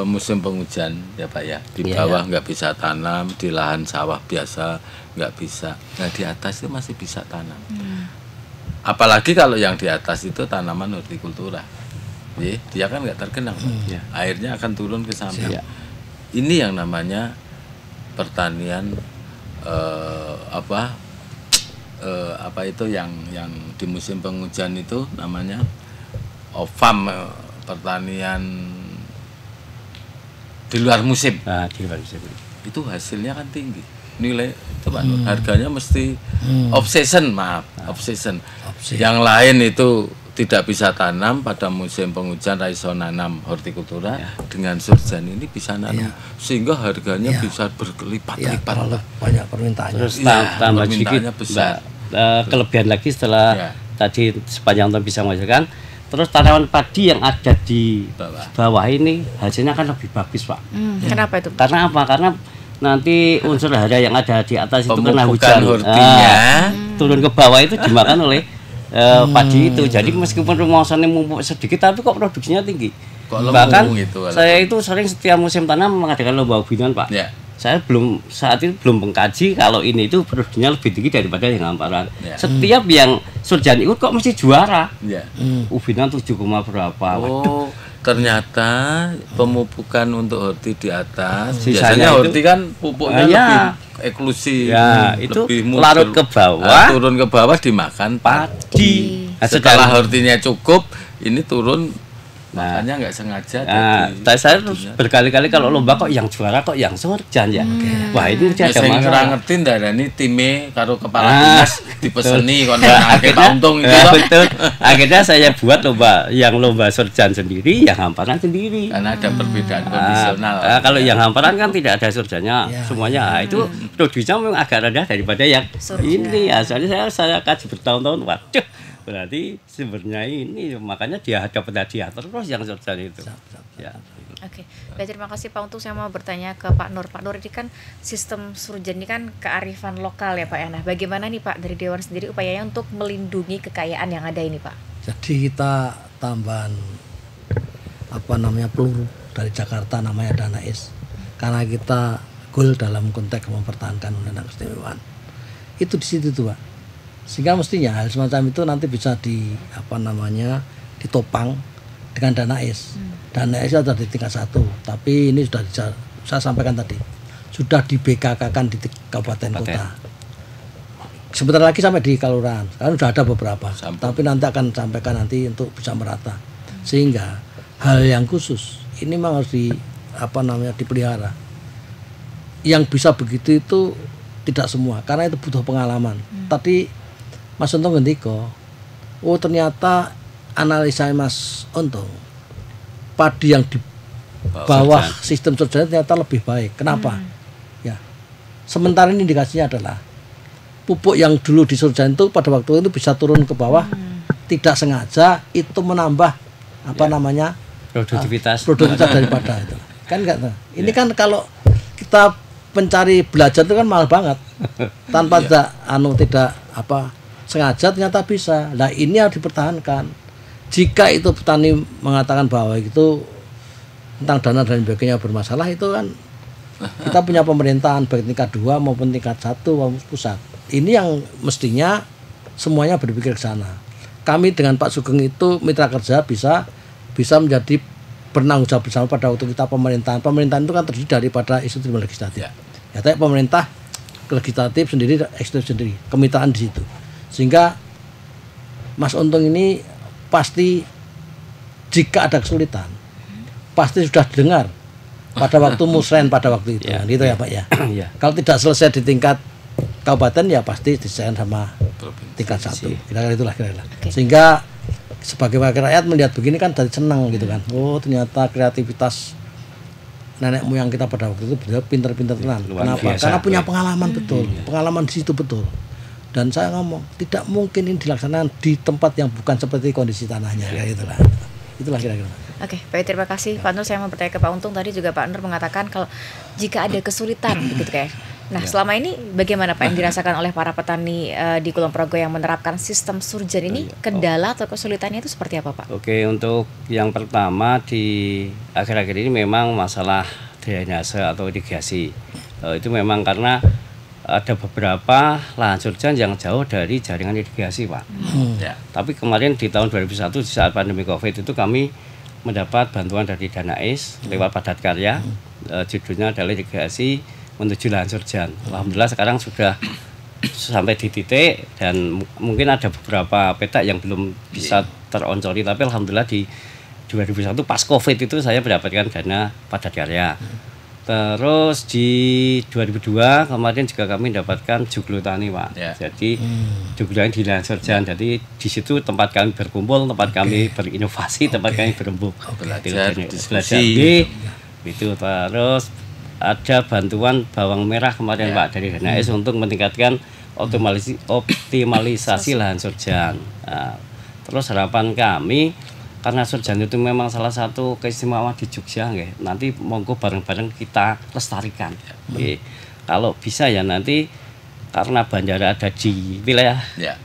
musim penghujan ya Pak ya, di bawah nggak bisa tanam, di lahan sawah biasa nggak bisa, nah di atas itu masih bisa tanam. Apalagi kalau yang di atas itu tanaman hortikultura, dia kan nggak tergenang, airnya akan turun ke samping. Ini yang namanya pertanian apa itu yang di musim penghujan itu namanya farm, pertanian di luar musim. Di luar musim. Itu hasilnya kan tinggi. Nilai itu Pak, harganya mesti obsession. Yang lain itu tidak bisa tanam pada musim penghujan, raiso nanam hortikultura. Dengan Surjan ini bisa nanam sehingga harganya bisa berkelipat-lipat. Banyak permintaannya. Terus tambah sedikit besar. Kelebihan lagi setelah tadi sepanjang tahun bisa menghasilkan. Terus tanaman padi yang ada di bawah ini hasilnya kan lebih bagus Pak. Kenapa itu? Karena apa? Karena nanti unsur hara yang ada di atas itu kena hujan, turun ke bawah itu dimakan oleh padi itu. Jadi meskipun rumasannya mumpuk sedikit tapi kok produksinya tinggi. Bahkan gitu, saya itu sering setiap musim tanam mengadakan lomba ubinan Pak. Saya saat itu belum mengkaji kalau ini itu produksinya lebih tinggi daripada yang hamparan. Setiap yang Surjan ikut kok mesti juara. Ubinan 7, berapa. ternyata pemupukan untuk horti di atas. Sisanya Biasanya itu, horti kan pupuknya lebih eksklusif, itu lebih larut ke bawah, turun ke bawah dimakan padi. Setelah hortinya cukup, ini turun. Makanya nggak sengaja. Saya berkali-kali kalau lomba kok yang juara kok yang Sorjan ya. Wah ini ada masalah. Saya ngerti ini time karo kepala dinas dipeseni kon akhirnya untung itu. Betul. Akhirnya saya buat lomba Sorjan sendiri, yang hamparan sendiri. Karena ada perbedaan kondisional. Kalau yang hamparan kan tidak ada Sorjannya semuanya. Itu produksinya memang agak rendah daripada yang ini ya. Soalnya saya kaji bertahun-tahun. Waduh. Berarti sebenarnya ini makanya dia ada hadiah terus yang Sorjan itu. Ya. Oke, baik, terima kasih Pak. Untuk saya mau bertanya ke Pak Nur. Pak Nur, ini kan sistem Surjan ini kan kearifan lokal ya Pak. Nah, bagaimana nih Pak dari Dewan sendiri upayanya untuk melindungi kekayaan yang ada ini Pak? Jadi kita tambahan peluru dari Jakarta namanya Danais. Karena kita goal dalam konteks mempertahankan undang-undang keistimewaan. Itu di situ tuh Pak. Sehingga mestinya hal semacam itu nanti bisa ditopang dengan Danais. Danais ada di tingkat 1, tapi ini sudah saya sampaikan tadi sudah di BKK-kan di kabupaten kota. Sebentar lagi sampai di kelurahan. Sekarang sudah ada beberapa, tapi nanti akan sampaikan nanti untuk bisa merata. Sehingga hal yang khusus ini memang harus dipelihara. Yang bisa begitu itu tidak semua, karena itu butuh pengalaman. Tadi Mas Untung ngendiko, ternyata analisa Mas Untung, padi yang di bawah sistem Sorjan ternyata lebih baik. Kenapa? Ya, sementara ini indikasinya adalah pupuk yang dulu di Sorjan itu pada waktu itu bisa turun ke bawah, tidak sengaja itu menambah produktivitas daripada itu. Kan enggak tahu. Ini kan kalau kita mencari belajar itu kan mahal banget, tanpa tidak sengaja ternyata bisa. Nah ini harus dipertahankan. Jika itu petani mengatakan bahwa itu tentang dana dan sebagainya bermasalah, itu kan kita punya pemerintahan baik tingkat 2 maupun tingkat 1 maupun pusat. Ini yang mestinya semuanya berpikir ke sana. Kami dengan Pak Sugeng itu mitra kerja bisa menjadi bertanggung jawab bersama pada waktu kita pemerintahan. Pemerintahan itu kan terdiri daripada eksekutif dan legislatif. Ya, tapi pemerintah legislatif sendiri, eksekutif sendiri, kemitraan di situ. Sehingga Mas Untung ini pasti jika ada kesulitan pasti sudah dengar pada waktu musren pada waktu itu, gitu ya Pak ya. Kalau tidak selesai di tingkat kabupaten ya pasti diselesaikan sama tingkat 1. Kira-kira itulah kira-kira. Sehingga sebagai wakil rakyat melihat begini kan dari senang gitu kan. Ternyata kreativitas nenek moyang kita pada waktu itu benar pintar-pintar tenan. Kenapa? Karena punya pengalaman betul, pengalaman di situ betul. Dan saya ngomong tidak mungkin ini dilaksanakan di tempat yang bukan seperti kondisi tanahnya, kayak itulah. Itulah kira-kira. Oke, baik, terima kasih Pak Nur. Saya mau bertanya ke Pak Untung. Tadi juga Pak Nur mengatakan kalau jika ada kesulitan begitu kayak. Nah, selama ini bagaimana Pak yang dirasakan oleh para petani di Kulon Progo yang menerapkan sistem Surjan ini? Kendala atau kesulitannya itu seperti apa Pak? Oke, untuk yang pertama di akhir-akhir ini memang masalah drainase atau irigasi. Itu memang karena ada beberapa lahan Surjan yang jauh dari jaringan irigasi Pak. Tapi kemarin di tahun 2001 di saat pandemi COVID itu kami mendapat bantuan dari Danais lewat Padat Karya. Judulnya adalah irigasi menuju lahan Surjan. Alhamdulillah sekarang sudah sampai di titik dan mungkin ada beberapa petak yang belum bisa teroncoli, tapi alhamdulillah di 2001 pas COVID itu saya mendapatkan dana Padat Karya. Terus di 2002 kemarin juga kami mendapatkan Joglo Tani Pak. Jadi Joglo Tani di lahan Surjan. Jadi di situ tempat kami berkumpul, tempat kami berinovasi, tempat kami berembuk. Belajar itu. Terus ada bantuan bawang merah kemarin Pak dari Danais untuk meningkatkan optimalisasi lahan Surjan. Terus harapan kami karena Surjan itu memang salah satu keistimewaan di Jogja, nanti monggo bareng-bareng kita lestarikan. Kalau bisa ya nanti karena bandara ada di wilayah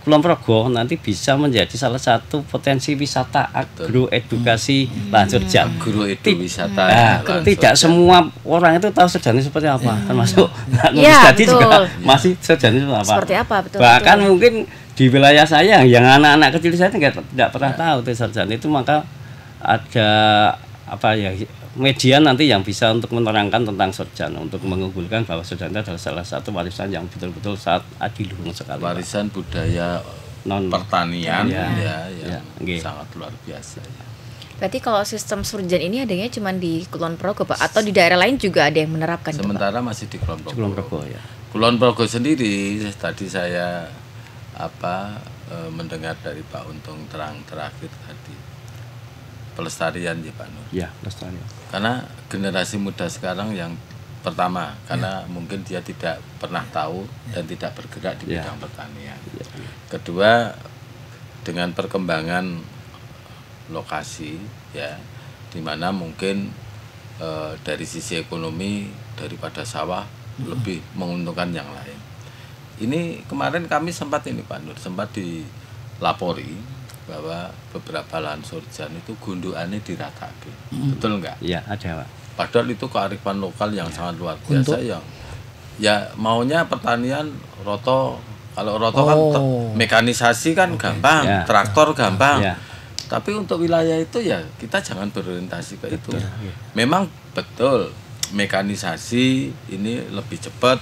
Kulon Progo, nanti bisa menjadi salah satu potensi wisata agroedukasi lahan Surjan. Agroedukasi. Tidak semua orang itu tahu Surjan itu seperti apa, termasuk tadi juga masih Surjan itu apa. Seperti apa betul. Bahkan mungkin di wilayah saya yang anak-anak kecil saya tidak pernah tahu Surjan itu, maka ada apa ya media nanti yang bisa untuk menerangkan tentang Sorjan, untuk mengunggulkan bahwa Sorjan itu adalah salah satu warisan yang betul-betul saat adiluhung sekali. Warisan budaya non pertanian ya, yang sangat luar biasa. Ya. Berarti kalau sistem Sorjan ini adanya cuma di Kulon Progo Pak, atau di daerah lain juga ada yang menerapkan? Sementara itu, masih di Kulon Progo. Kulon Progo ya. Kulon Progo sendiri tadi saya mendengar dari Pak Untung terakhir tadi, pelestarian ya Pak Nur. Ya, pelestarian. Karena generasi muda sekarang yang pertama, karena mungkin dia tidak pernah tahu dan tidak bergerak di bidang pertanian. Kedua, dengan perkembangan lokasi ya, di mana mungkin dari sisi ekonomi daripada sawah lebih menguntungkan yang lain. Ini kemarin kami sempat Pak Nur, sempat dilapori bahwa beberapa lahan Sorjan itu gundukannya diratakan. Betul enggak? Iya, ada Pak. Padahal itu kearifan lokal yang sangat luar biasa. Yang ya maunya pertanian roto. Kalau roto kan mekanisasi kan gampang, traktor gampang. Tapi untuk wilayah itu ya kita jangan berorientasi ke itu. Memang betul mekanisasi ini lebih cepat,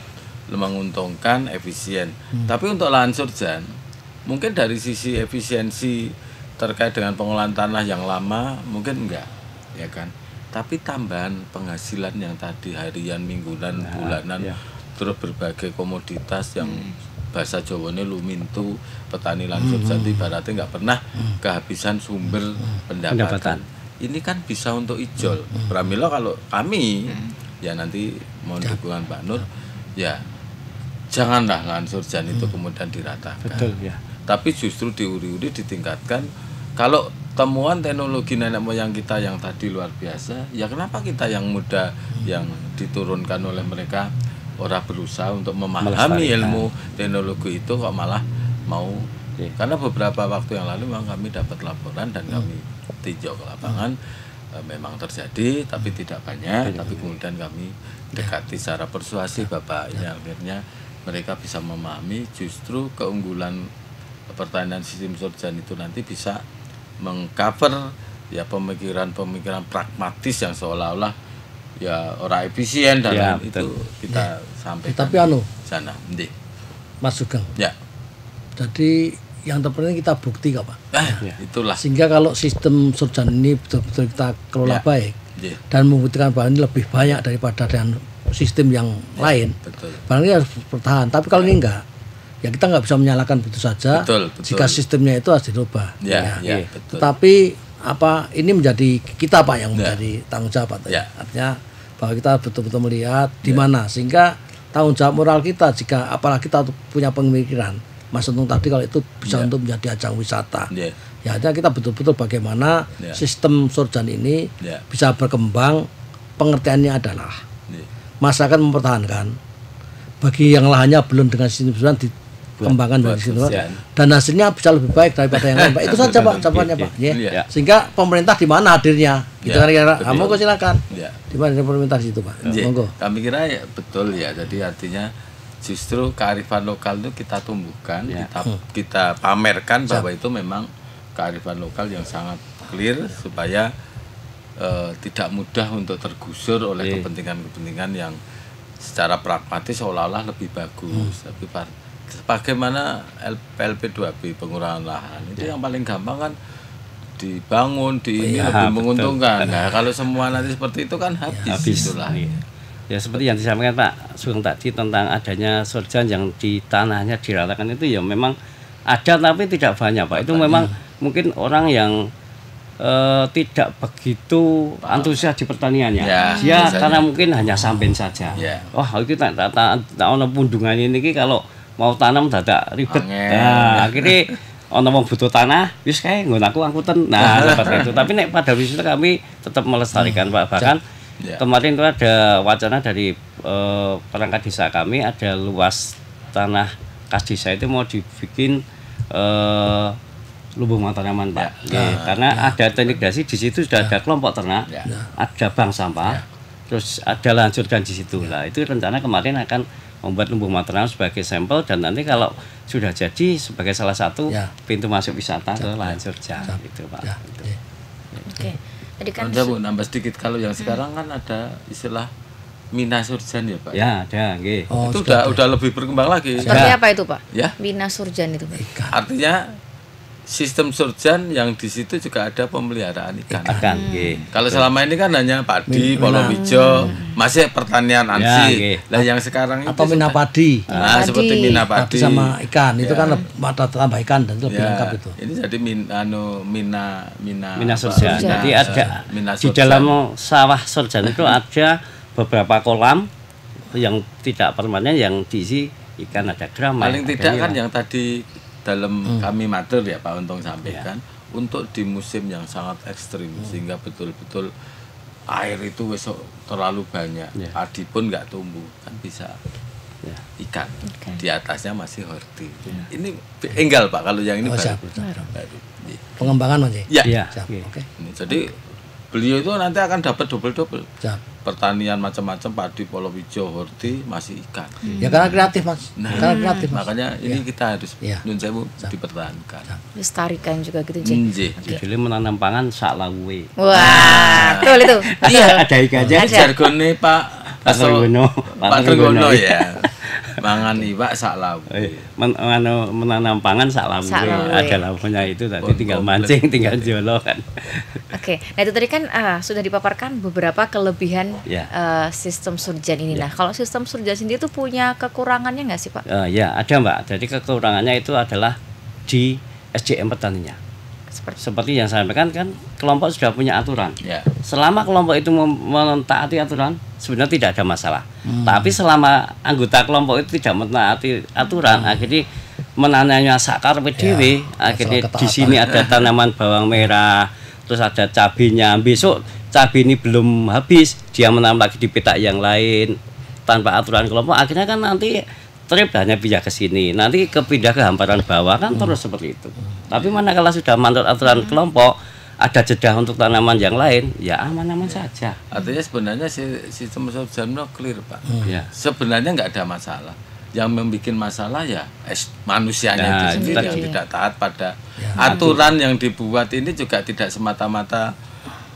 menguntungkan, efisien. Tapi untuk lahan Sorjan, mungkin dari sisi efisiensi terkait dengan pengolahan tanah yang lama mungkin enggak, ya kan? Tapi tambahan penghasilan yang tadi harian, mingguan, bulanan, terus berbagai komoditas yang bahasa Jawanya lumintu, petani lahan Sorjan ibaratnya nggak pernah kehabisan sumber pendapatan. Ini kan bisa untuk ijol. Pramila kalau kami ya nanti mohon dukungan Pak Nur, ya janganlah lahan Sorjan itu kemudian diratakan. Betul, ya. Tapi justru diuri-uri ditingkatkan. Kalau temuan teknologi nenek moyang kita yang tadi luar biasa, ya kenapa kita yang muda yang diturunkan oleh mereka orang berusaha untuk memahami ilmu teknologi itu kok malah mau? Karena beberapa waktu yang lalu memang kami dapat laporan dan kami tinjau ke lapangan, memang terjadi tapi tidak banyak. Tapi kemudian kami dekati secara persuasif Bapak, ini akhirnya mereka bisa memahami justru keunggulan pertanian sistem Sorjan itu nanti bisa mengcover ya pemikiran-pemikiran pragmatis yang seolah-olah ya orang efisien dan lain itu kita sampaikan. Tapi sana, Mas Sugeng. Ya. Jadi yang terpenting kita bukti Pak. Itulah. Sehingga kalau sistem Sorjan ini betul-betul kita kelola baik dan membuktikan bahwa ini lebih banyak daripada dengan sistem yang lain. Betul. Barang ini harus bertahan. Tapi kalau ini enggak, ya kita nggak bisa menyalahkan begitu saja. Betul. Jika sistemnya itu harus dirubah. Betul. Tetapi ini menjadi kita Pak yang menjadi tanggung jawab Pak. Artinya bahwa kita betul-betul melihat di mana sehingga tanggung jawab moral kita jika apalagi kita punya pemikiran Mas Untung tadi kalau itu bisa untuk menjadi ajang wisata. Ya artinya kita betul-betul bagaimana sistem Sorjan ini bisa berkembang. Pengertiannya adalah masyarakat mempertahankan bagi yang lahannya belum dengan sistem Sorjan dikembangkan dari situ dan hasilnya bisa lebih baik daripada yang lain Pak. Itu saja Pak jawabannya Pak. Sehingga pemerintah di mana hadirnya? Gitu kira-kira. Monggo silakan. Di mana pemerintah di situ Pak? Monggo. Kami kira ya betul ya. Jadi artinya justru kearifan lokal itu kita tumbuhkan, kita pamerkan bahwa itu memang kearifan lokal yang sangat clear supaya tidak mudah untuk tergusur oleh kepentingan-kepentingan yang secara pragmatis seolah-olah lebih bagus. Tapi bagaimana PLP2B pengurangan lahan itu yang paling gampang kan dibangun lebih menguntungkan. Nah kalau semua nanti seperti itu kan habis. Itulah. Ya seperti yang disampaikan Pak Sugeng tadi tentang adanya Sorjan yang di tanahnya diratakan itu ya memang ada tapi tidak banyak Pak. Itu memang mungkin orang yang tidak begitu antusias di pertaniannya. Dia karena mungkin hanya sampean saja. Wah itu tak ono pundungan ini kalau mau tanam dadak ribet. Nah, akhirnya ono wong butuh tanah, wis kae nggon aku angkutan. Nah, seperti itu. Tapi nek pada wisata kami tetap melestarikan Pak. Bahkan kemarin itu ada wacana dari perangkat desa kami, ada luas tanah kas desa itu mau dibikin lumbung tanaman Pak. Karena ada teknik dasi di situ sudah ada kelompok ternak, ada bank sampah, terus ada lahan Sorjan di situ. Lah itu rencana kemarin akan membuat lumbung tanaman sebagai sampel dan nanti kalau sudah jadi sebagai salah satu pintu masuk wisata ke lahan Sorjan gitu Pak. Oke. Tadi kan Saya mau nambah sedikit, kalau yang sekarang kan ada istilah Mina Surjan ya Pak. Ya, ada, nggih. Oh, Itu udah lebih berkembang lagi. seperti apa itu Pak? Ya. Bina Surjan itu Pak. Artinya sistem surjan yang di situ juga ada pemeliharaan ikan. Akan, nggih. Kalau selama ini kan hanya padi, palawija, masih pertanian ansi. nggih. Lah yang sekarang itu Atau mina padi. nah, seperti mina Padi padi sama ikan itu kan ada tambah ikan dan itu lebih Ya, lengkap itu. ini jadi mina Mina apa? Surjan. Surjan. Jadi ada Mina di Surjan. dalam sawah Surjan itu ada beberapa kolam yang tidak permanen yang diisi ikan, ada gramai. Paling ada tidak kan nila. yang tadi dalam kami matur ya Pak Untung sampaikan, untuk di musim yang sangat ekstrim sehingga betul-betul air itu wis terlalu banyak, Ya. padi pun nggak tumbuh, kan bisa Ya. ikan. Di atasnya masih horti. Ini enggal Pak, kalau yang ini Oh, baru. siap, siap. Baru. Pengembangan Mas. Ya. Iya. Siap. nggih. Oke. Ini, jadi beliau itu nanti akan dapat double-double. Siap. Pertanian macam-macam, padi, palawija, horti, masih ikan. Ya karena kreatif Mas. Nah, Karena kreatif Mas. makanya ini kita harus Iya. nun sewu dipertahankan. Lestarikan juga gitu Jeng. Nggih. Judulnya menanam pangan sak lawuhe. Wah, betul itu. Iya. Ada ikannya. Jadi jargonnya Pak Pak Trenggono. Pak Trenggono ya. Mangan iwak sak lawu. Menanam pangan sak lawuhe. Sak lawuhe. Ada lawuhnya itu tadi Oh, tinggal komplit. mancing, tinggal jolo kan. Oke, nah itu tadi kan sudah dipaparkan beberapa kelebihan Ya. sistem surjan ini. Nah, kalau sistem surjan sendiri itu punya kekurangannya nggak sih Pak? Ya ada Mbak. Jadi kekurangannya itu adalah di SDM petaninya. Seperti yang saya sampaikan kan kelompok sudah punya aturan. Ya. Selama kelompok itu mentaati aturan, sebenarnya tidak ada masalah. Tapi selama anggota kelompok itu tidak mentaati aturan, akhirnya menanamnya sakar PDW, akhirnya masalah di sini ada tanaman bawang merah, terus ada cabenya. Besok cabai ini belum habis, dia menanam lagi di petak yang lain tanpa aturan kelompok. Akhirnya kan nanti trip hanya pindah ke sini, nanti kepindah ke hamparan bawah kan terus seperti itu. Tapi mana kalau sudah manut aturan kelompok, ada jeda untuk tanaman yang lain, ya aman-aman saja. Artinya sebenarnya sistem surjan itu clear Pak. Ya. Sebenarnya nggak ada masalah. Yang membuat masalah ya manusianya Nah, itu sendiri itu yang tadi. tidak taat pada aturan yang dibuat ini, juga tidak semata-mata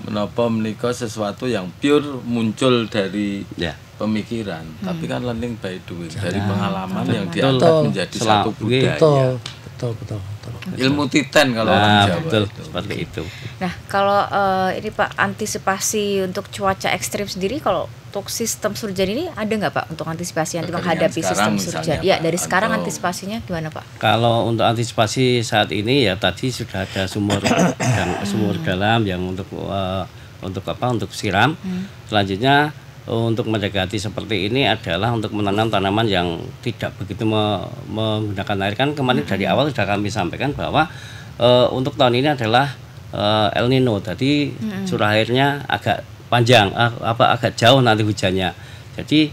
menapa menika sesuatu yang pure muncul dari Ya. pemikiran, tapi kan learning by doing, dari pengalaman yang Betul. diangkat menjadi satu budaya. Betul. Ilmu titen kalau orang Nah, Jawa betul itu. seperti itu. Nah, kalau ini Pak, antisipasi untuk cuaca ekstrim sendiri, kalau untuk sistem surjan ini ada nggak Pak untuk antisipasi nanti Kekeringan menghadapi sistem sekarang surjan? misalnya, Ya, Pak, dari sekarang atau- antisipasinya gimana Pak? Kalau untuk antisipasi saat ini ya tadi sudah ada sumur dan sumur dalam yang untuk siram. Selanjutnya untuk mendekati seperti ini adalah untuk menanam tanaman yang tidak begitu menggunakan air. Kan kemarin dari awal sudah kami sampaikan bahwa untuk tahun ini adalah El Nino, jadi curah airnya agak panjang, agak jauh nanti hujannya. Jadi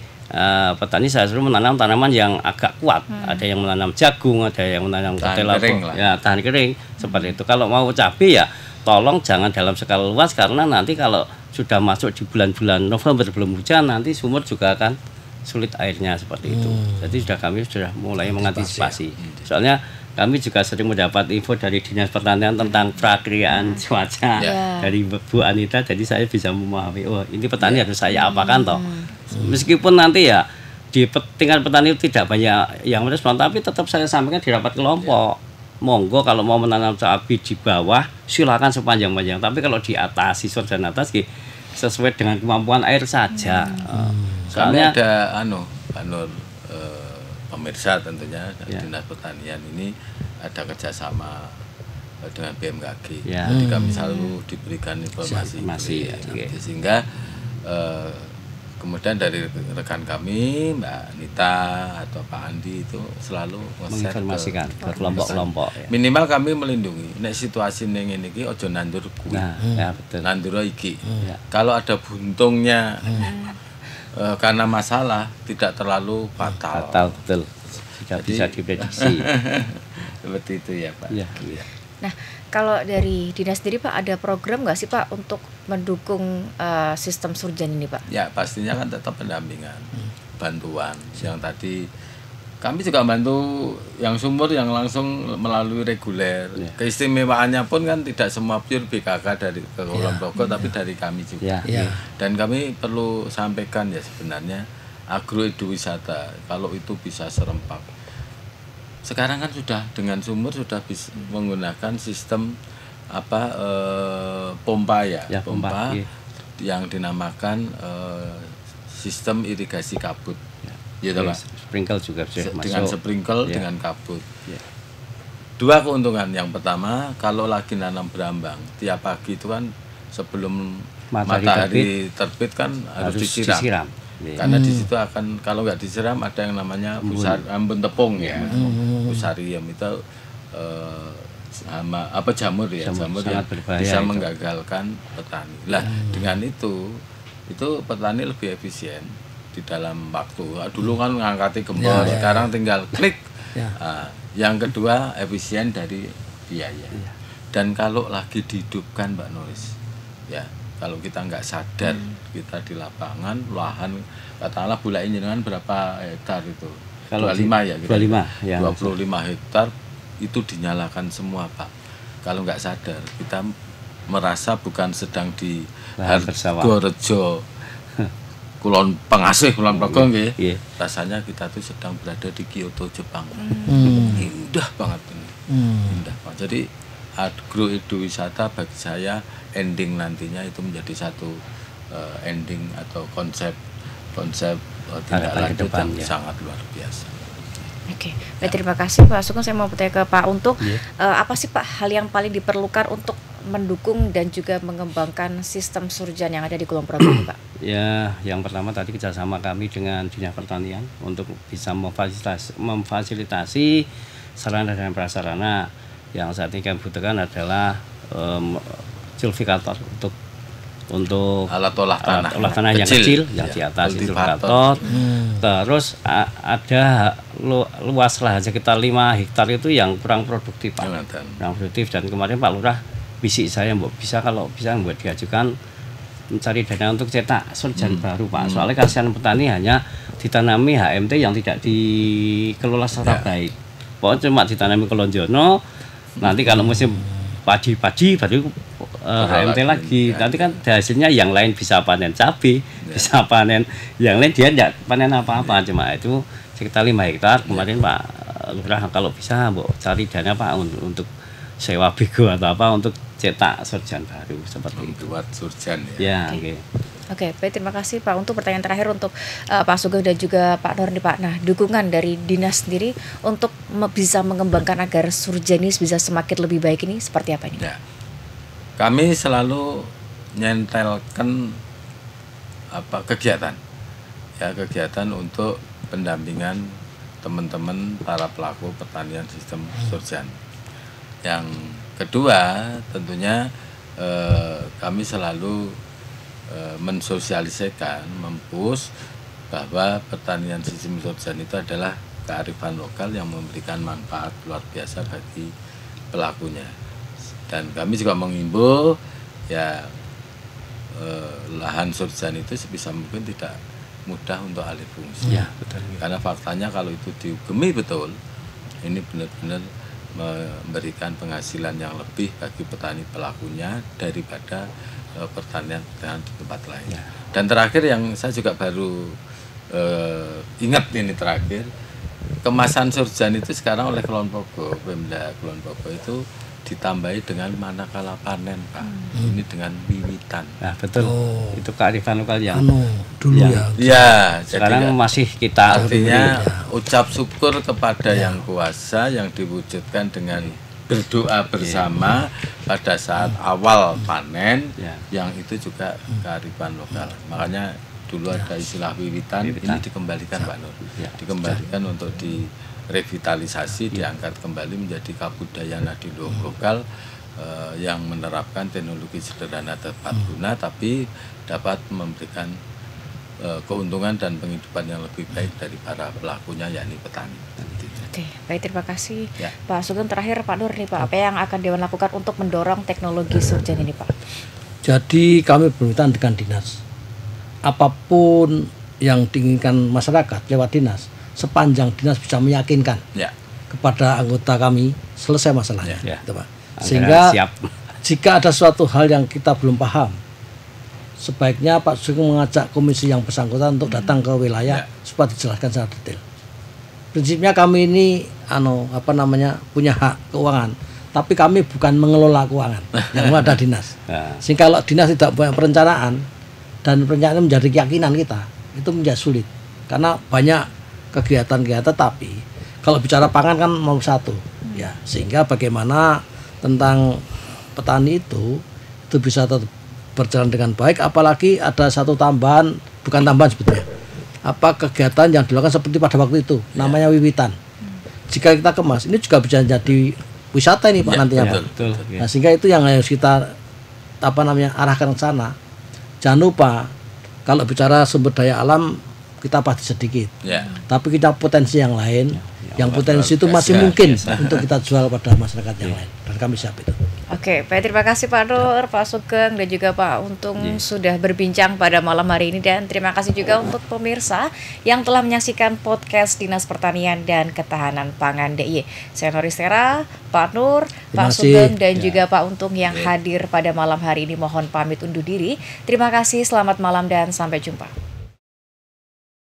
petani saya suruh menanam tanaman yang agak kuat. Ada yang menanam jagung, ada yang menanam Tahan ketela, kering lah. ya tahan kering seperti itu. Kalau mau cabai ya tolong jangan dalam skala luas, karena nanti kalau sudah masuk di bulan-bulan November belum hujan, nanti sumur juga akan sulit airnya seperti itu. Jadi kami sudah mulai mengantisipasi. Soalnya kami juga sering mendapat info dari Dinas Pertanian tentang prakiraan cuaca dari Bu Anita, jadi saya bisa memahami, oh ini petani harus saya apakan toh. Meskipun nanti ya di tingkat petani tidak banyak yang merespon, tapi tetap saya sampaikan di rapat kelompok. Monggo kalau mau menanam cabai di bawah silakan sepanjang-panjang, tapi kalau di atas, sisor dan atas sesuai dengan kemampuan air saja. Kami Soalnya ada Pak Nur, pemirsa tentunya dari Dinas Pertanian ini ada kerjasama dengan BMKG. Ya. Jadi kami selalu diberikan informasi, Informasi, nanti, oke. sehingga kemudian dari rekan kami Mbak Nita atau Pak Andi itu selalu nge-share menginformasikan ke kelompok-kelompok ya. minimal kami melindungi nek situasi ning ngene iki aja nandur kuwi. Nah, ya betul. Nandur iki. Ya. Kalau ada buntungnya karena masalah tidak terlalu fatal. Fatal betul. Tidak Jadi- bisa diprediksi. Seperti itu ya, Pak. Ya. Nah, kalau dari dinas sendiri Pak, ada program nggak sih Pak untuk mendukung sistem surjan ini Pak? Ya, pastinya kan tetap pendampingan, bantuan yang tadi kami juga bantu yang sumur yang langsung melalui reguler. Keistimewaannya pun kan tidak semua pure BKK dari Kulon Progo, tapi dari kami juga. Dan kami perlu sampaikan ya sebenarnya agroeduwisata kalau itu bisa serempak. Sekarang kan sudah dengan sumur sudah bisa menggunakan sistem pompa pompa yang dinamakan sistem irigasi kabut. Ya, Pak. Sprinkle juga dengan sprinkle dengan kabut. Dua keuntungan. Yang pertama, kalau lagi nanam berambang, tiap pagi itu kan sebelum matahari terbit kan harus disiram. Karena di situ akan, kalau nggak disiram ada yang namanya embun tepung ya. Fusarium itu jamur yang bisa menggagalkan petani. Lah dengan itu petani lebih efisien di dalam waktu. Dulu kan ngangkati gembor, sekarang tinggal klik. Yang kedua, efisien dari biaya. Dan kalau lagi dihidupkan Mbak Noris, ya kalau kita nggak sadar kita di lapangan lahan katakanlah Bulak Injenengan berapa hektar itu? Kalau 25 ya, 25 hektar itu dinyalakan semua Pak. Kalau nggak sadar kita merasa bukan sedang di Hargorejo Kulon Pengasih, Kulon Progo nggih. Rasanya kita tuh sedang berada di Kyoto, Jepang. Indah banget ini. Indah banget. Jadi agroeduwisata bagi saya ending nantinya itu menjadi satu ending atau konsep tindak lanjut yang sangat luar biasa. Oke, baik, terima kasih Pak Sugeng. Saya mau bertanya ke Pak Untung, apa sih Pak hal yang paling diperlukan untuk mendukung dan juga mengembangkan sistem surjan yang ada di Kulon Progo Pak? Ya, yang pertama tadi kerjasama kami dengan Dinas Pertanian untuk bisa memfasilitasi sarana dan prasarana. Yang saat ini kami butuhkan adalah silvikator untuk alat olah tanah yang kecil yang di atas silvikator. Terus ada luas lahan sekitar 5 hektar itu yang kurang produktif Pak. Kurang produktif, dan kemarin Pak Lurah bisik saya kalau bisa buat diajukan mencari dana untuk cetak surjan baru Pak. Soalnya kasihan petani hanya ditanami HMT yang tidak dikelola secara baik. Pokoknya cuma ditanami kelonjono, nanti kalau musim padi baru HMT lagi. Nanti kan hasilnya yang lain bisa panen cabai, bisa panen yang lain, dia tidak panen apa-apa. Cuma itu sekitar 5 hektar. Kemarin Pak Lurah kalau bisa cari dana Pak untuk sewa bego atau apa untuk cetak surjan baru seperti itu. Buat surjan ya. Oke, baik, terima kasih Pak. Untuk pertanyaan terakhir untuk Pak Sugeng dan juga Pak Nur nih Pak. Nah, dukungan dari dinas sendiri untuk bisa mengembangkan agar surjanis bisa semakin lebih baik ini seperti apa ini? Ya. Kami selalu nyentelkan kegiatan untuk pendampingan teman-teman para pelaku pertanian sistem surjan. Yang kedua tentunya kami selalu mensosialisasikan, mempush bahwa pertanian sistem surjan itu adalah kearifan lokal yang memberikan manfaat luar biasa bagi pelakunya. Dan kami juga mengimbau ya lahan surjan itu sebisa mungkin tidak mudah untuk alih fungsi. Ya, betul. Karena faktanya kalau itu diugemi betul, ini benar-benar memberikan penghasilan yang lebih bagi petani pelakunya daripada pertanian di tempat lain. Ya. Dan terakhir yang saya juga baru ingat ini terakhir, kemasan surjan itu sekarang oleh Kulon Progo, Pemda Kulon Progo itu ditambahi dengan manakala panen Pak. Ini dengan wiwitan. Nah, betul. Itu kearifan lokal yang dulu ya. Sekarang masih kita artinya ucap syukur kepada yang kuasa yang diwujudkan dengan berdoa bersama pada saat awal panen, yang itu juga kearifan lokal. Makanya dulu ada istilah wiwitan, ini dikembalikan Pak Nur. Dikembalikan untuk direvitalisasi, diangkat kembali menjadi kabudayaan adiluhung lokal yang menerapkan teknologi sederhana tepat guna tapi dapat memberikan keuntungan dan penghidupan yang lebih baik dari para pelakunya, yakni petani. Oke, baik, terima kasih Pak Sugeng. Terakhir Pak Nur nih Pak, apa yang akan Dewan lakukan untuk mendorong teknologi surjan ini Pak? Jadi kami bermitra dengan dinas, apapun yang diinginkan masyarakat lewat dinas sepanjang dinas bisa meyakinkan Ya. kepada anggota kami selesai masalahnya, Ya. gitu, Pak. Anggaran Sehingga siap. jika ada suatu hal yang kita belum paham, sebaiknya Pak Sugeng mengajak komisi yang bersangkutan untuk datang ke wilayah supaya dijelaskan secara detail. Prinsipnya kami ini punya hak keuangan, tapi kami bukan mengelola keuangan, yang ada dinas. Sehingga kalau dinas tidak punya perencanaan dan perencanaan menjadi keyakinan kita, itu menjadi sulit karena banyak kegiatan-kegiatan. Tapi kalau bicara pangan kan nomor satu, ya. Sehingga bagaimana tentang petani itu bisa tetap berjalan dengan baik, apalagi ada satu tambahan, bukan tambahan sebetulnya, kegiatan yang dilakukan seperti pada waktu itu, namanya wiwitan. Jika kita kemas, ini juga bisa jadi wisata ini Pak nantinya Pak. Betul. Nah, sehingga itu yang harus kita arahkan ke sana. Jangan lupa kalau bicara sumber daya alam kita pasti sedikit, tapi kita potensi yang lain, yang potensi itu masih mungkin untuk kita jual pada masyarakat yang lain, dan kami siap itu. Oke, baik, terima kasih Pak Nur, Pak Sugeng, dan juga Pak Untung sudah berbincang pada malam hari ini. Dan terima kasih juga untuk pemirsa yang telah menyaksikan podcast Dinas Pertanian dan Ketahanan Pangan DIY. Saya Noristera, Pak Nur, Pak Sugeng, dan juga Pak Untung yang hadir pada malam hari ini. Mohon pamit undur diri. Terima kasih, selamat malam dan sampai jumpa.